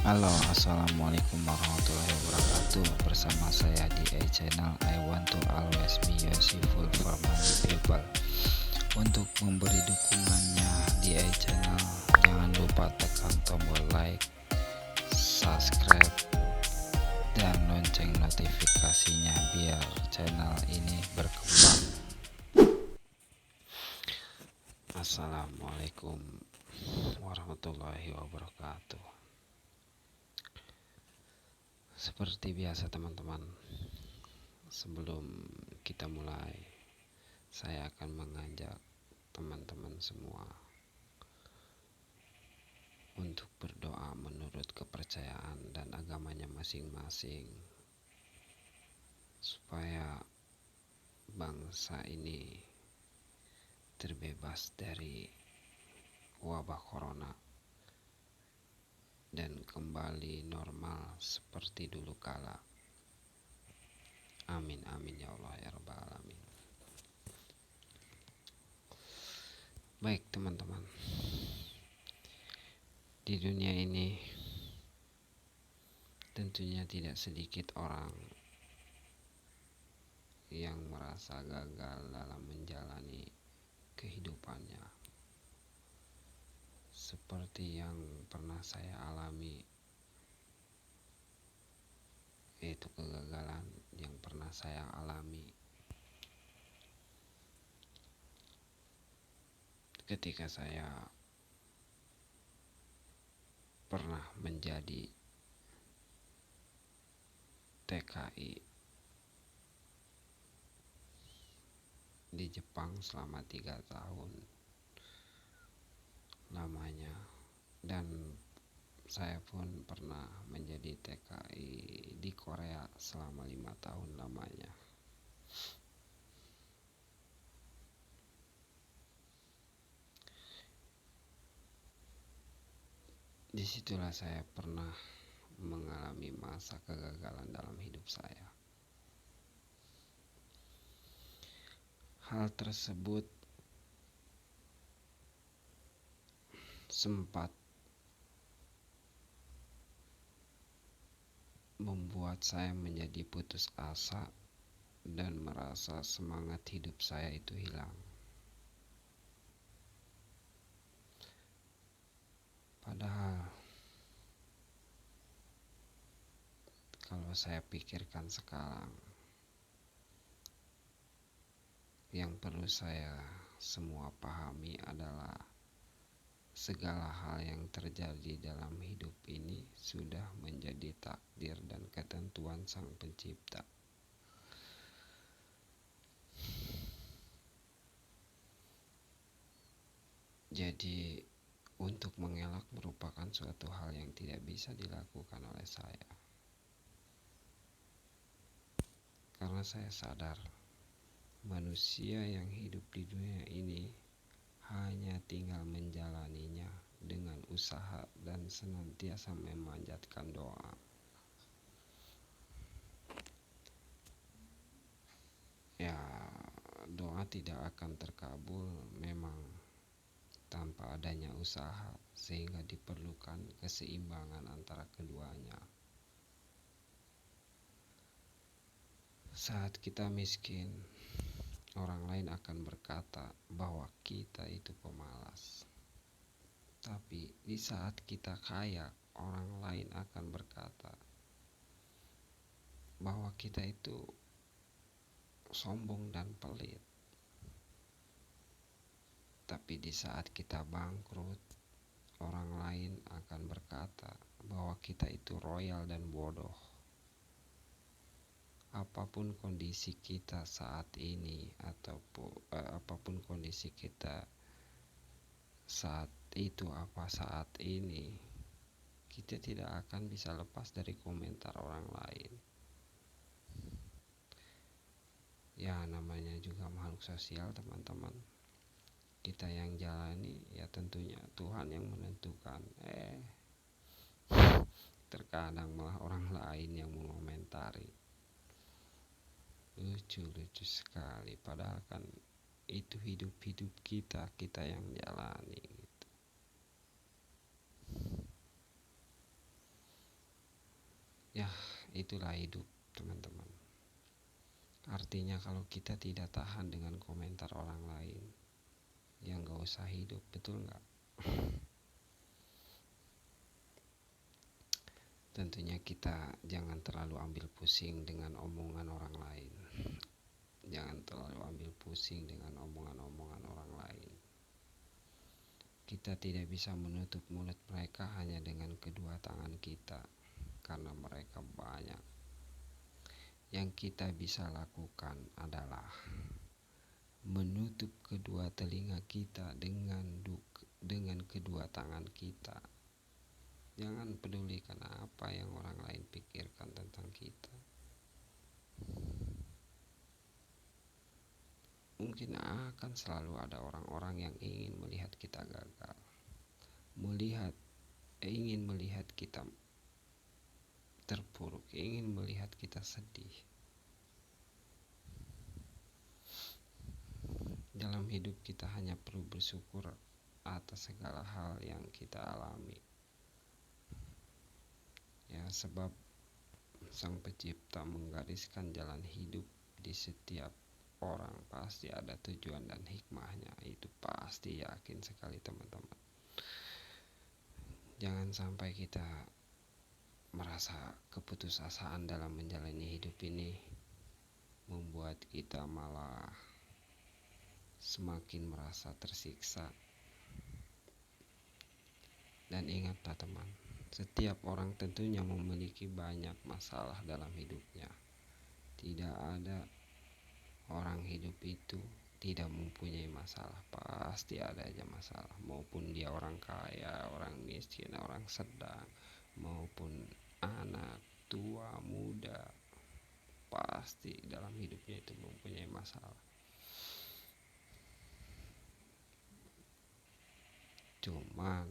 Halo, assalamualaikum warahmatullahi wabarakatuh. Bersama saya di channel I want to always be useful for many people. Untuk memberi dukungannya di channel, jangan lupa tekan tombol like, subscribe, dan lonceng notifikasinya biar channel ini berkembang. Assalamualaikum warahmatullahi wabarakatuh. Seperti biasa teman-teman, sebelum kita mulai, saya akan mengajak teman-teman semua untuk berdoa menurut kepercayaan dan agamanya masing-masing, supaya bangsa ini terbebas dari wabah corona dan kembali normal seperti dulu kala. Amin amin ya Allah ya rabbal alamin. Baik teman-teman, di dunia ini tentunya tidak sedikit orang yang merasa gagal dalam menjalani kehidupannya, seperti yang pernah saya alami, yaitu kegagalan yang pernah saya alami ketika saya pernah menjadi TKI di Jepang selama 3 tahun lamanya, dan saya pun pernah menjadi TKI di Korea selama 5 tahun lamanya. Disitulah saya pernah mengalami masa kegagalan dalam hidup saya. Hal tersebut sempat membuat saya menjadi putus asa dan merasa semangat hidup saya itu hilang. Padahal kalau saya pikirkan sekarang, yang perlu saya semua pahami adalah segala hal yang terjadi dalam hidup ini sudah menjadi takdir dan ketentuan Sang Pencipta. Jadi untuk mengelak merupakan suatu hal yang tidak bisa dilakukan oleh saya, karena saya sadar manusia yang hidup di dunia ini hanya tinggal menjalaninya dengan usaha dan senantiasa memanjatkan doa. Ya, doa tidak akan terkabul memang tanpa adanya usaha, sehingga diperlukan keseimbangan antara keduanya. Saat kita miskin, orang lain akan berkata bahwa kita itu pemalas. Tapi di saat kita kaya, orang lain akan berkata bahwa kita itu sombong dan pelit. Tapi di saat kita bangkrut, orang lain akan berkata bahwa kita itu royal dan bodoh. Apapun kondisi kita saat ini, apapun kondisi kita saat itu, saat ini, kita tidak akan bisa lepas dari komentar orang lain. Ya, namanya juga makhluk sosial teman-teman. Kita yang jalani, ya tentunya Tuhan yang menentukan. Terkadang malah orang lain yang mengomentari. Lucu sekali, padahal kan itu hidup kita yang jalani gitu. Itulah hidup, teman-teman. Artinya kalau kita tidak tahan dengan komentar orang lain, ya gak usah hidup, betul gak? Tentunya kita jangan terlalu ambil pusing dengan omongan orang lain. Jangan terlalu ambil pusing dengan omongan-omongan orang lain. Kita tidak bisa menutup mulut mereka hanya dengan kedua tangan kita, karena mereka banyak. Yang kita bisa lakukan adalah menutup kedua telinga kita dengan kedua tangan kita. Jangan pedulikan apa yang orang lain pikirkan tentang kita. Mungkin akan selalu ada orang-orang yang ingin melihat kita gagal, ingin melihat kita terpuruk, ingin melihat kita sedih. Dalam hidup kita hanya perlu bersyukur atas segala hal yang kita alami. Ya, sebab Sang Pencipta menggariskan jalan hidup di setiap orang pasti ada tujuan dan hikmahnya. Itu pasti, yakin sekali, teman-teman. Jangan sampai kita merasa keputusasaan dalam menjalani hidup ini, membuat kita malah semakin merasa tersiksa. Dan ingatlah teman, setiap orang tentunya memiliki banyak masalah dalam hidupnya. Tidak ada orang hidup itu tidak mempunyai masalah. Pasti ada aja masalah, maupun dia orang kaya, orang miskin, orang sedang, maupun anak, tua, muda. Pasti dalam hidupnya itu mempunyai masalah. Cuman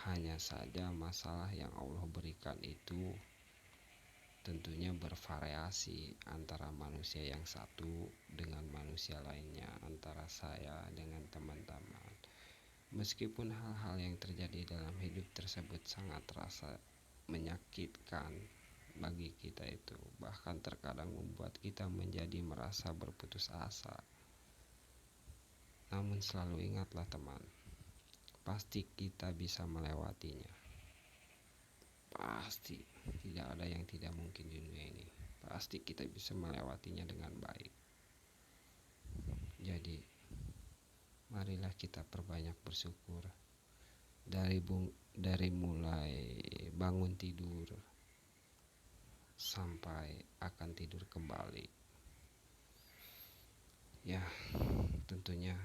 hanya saja masalah yang Allah berikan itu tentunya bervariasi antara manusia yang satu dengan manusia lainnya, antara saya dengan teman-teman. Meskipun hal-hal yang terjadi dalam hidup tersebut sangat terasa menyakitkan bagi kita itu, bahkan terkadang membuat kita menjadi merasa berputus asa. Namun selalu ingatlah teman, pasti kita bisa melewatinya. Pasti tidak ada yang tidak mungkin di dunia ini. Pasti kita bisa melewatinya dengan baik. Jadi marilah kita perbanyak bersyukur dari mulai bangun tidur sampai akan tidur kembali. Ya, tentunya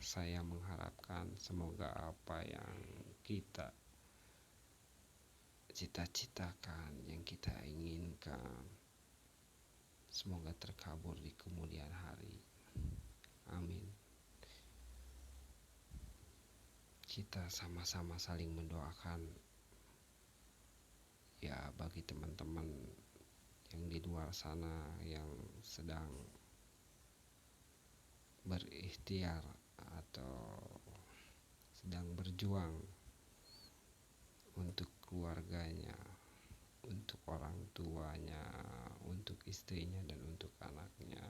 saya mengharapkan semoga apa yang kita cita-citakan, yang kita inginkan, semoga terkabul di kemudian hari. Amin. Kita sama-sama saling mendoakan ya bagi teman-teman yang di luar sana yang sedang berikhtiar atau sedang berjuang untuk keluarganya, untuk orang tuanya, untuk istrinya, dan untuk anaknya.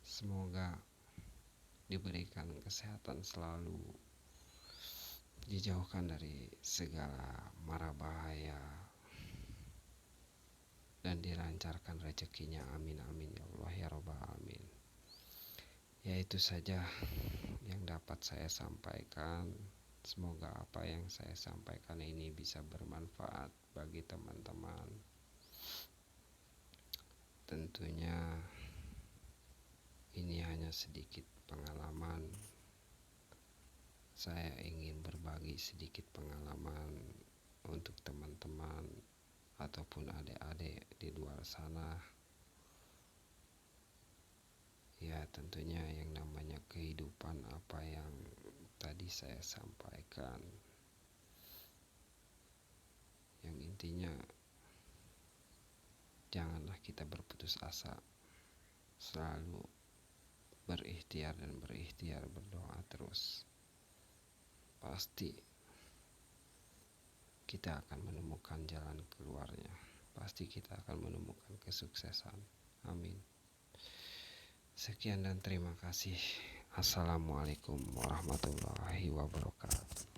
Semoga diberikan kesehatan selalu, dijauhkan dari segala mara bahaya, dan dilancarkan rezekinya. Amin amin ya Allah ya Rabbal alamin. Ya, itu saja yang dapat saya sampaikan. Semoga apa yang saya sampaikan ini bisa bermanfaat bagi teman-teman. Tentunya ini hanya sedikit pengalaman. Saya ingin berbagi sedikit pengalaman untuk teman-teman ataupun adik-adik di luar sana. Ya, tentunya yang namanya kehidupan, apa yang tadi saya sampaikan, yang intinya janganlah kita berputus asa, selalu berikhtiar dan berdoa terus. Pasti kita akan menemukan jalan keluarnya. Pasti kita akan menemukan kesuksesan. Amin. Sekian dan terima kasih. Assalamualaikum warahmatullahi wabarakatuh.